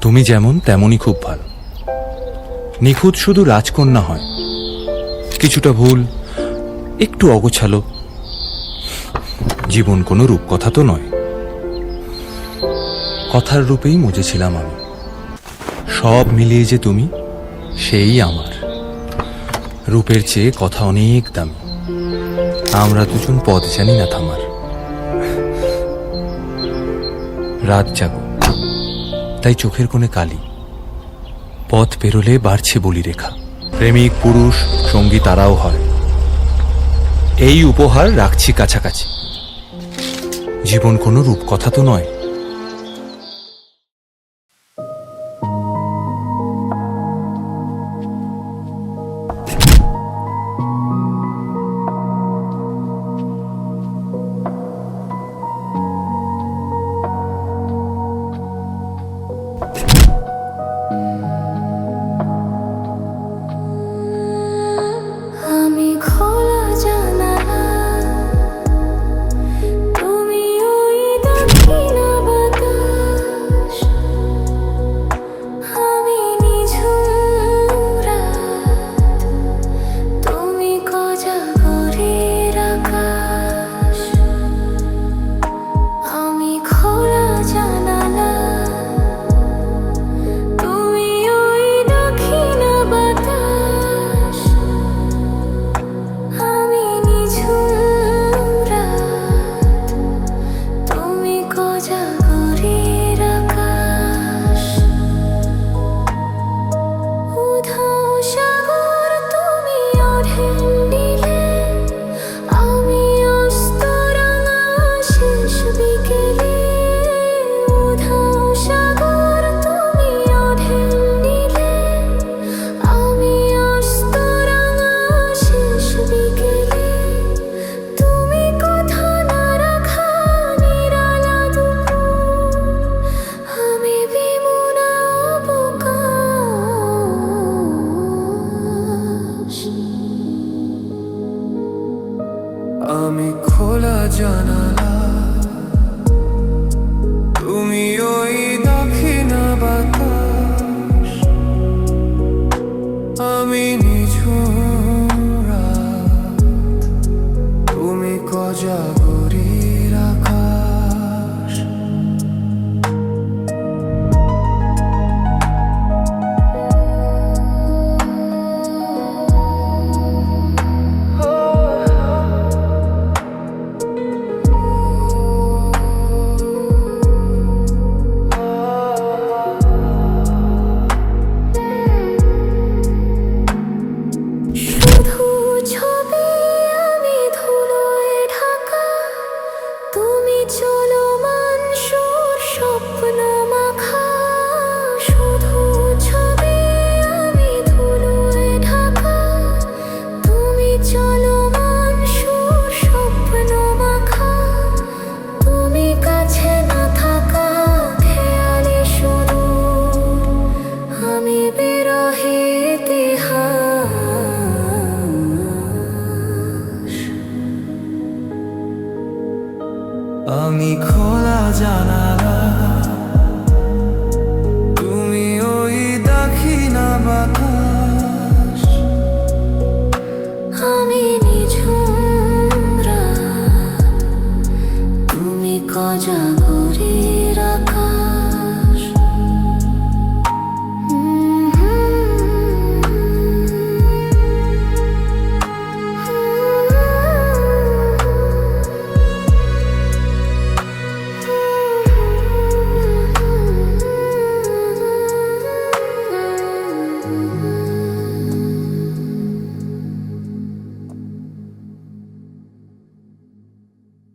তুমি যেমন তেমনই খুব ভালো। নিখুঁত শুধু রাজকন্যা হয়, কিছুটা ভুল, একটু অগোছালো। জীবন কোনো রূপকথা তো নয়। কথার রূপেই মজেছিলাম আমি। সব মিলিয়ে যে তুমি, সেই আমার। রূপের চেয়ে কথা অনেক দামি। আমরা দুজন পথ জানি না থামার। রাত জাগো, তাই চোখের কোণে কালি। পথ পেরোলে বাড়ছে বলি রেখা। প্রেমিক পুরুষ সঙ্গী তারাও হয়। এই উপহার রাখছি কাছাকাছি। জীবন কোনো রূপকথা তো নয়। আমি খোলা জানালা, তুমি ওই দক্ষিণা বাতাস, আমি নিঝুম রাত, তুমি কোজাগরের আকাশ। আমি খোলা জানালা, তুমি ওই দক্ষিণা বাতাস, আমি নিঝুম রাত, তুমি কোজাগরের আকাশ। উধাও সাগর তুমি অঢেল নীলে, আমি অস্ত রাঙা শেষ বিকেলে। উধাও সাগর তুমি অঢেল নীলে, আমি অস্ত রাঙা শেষ বিকেলে। তুমি কথা না রাখা নিরালা দুপুর, আমি বিমুনা অবকাশ। আমি খোলা জানালা, তুমি ওই দক্ষিণা বাতাস, আমি নিঝুম রাত, তুমি কোজাগরের আকাশ। শুধু ছবি আমি ধুলোয় ঢাকা, তুমি চলমান সুর স্বপ্ন মাখা। শুধু ছবি আমি ধুলোয় ঢাকা, তুমি চলমান সুর স্বপ্ন মাখা। তুমি কাছে না থাকা খেয়ালি সুদূর, আমি বিরহে ইতিহাস। আমি খোলা জানালা, তুমি ওই দক্ষিণা বাতাস, আমি নিঝুম রাত, তুমি কোজাগরের আকাশ।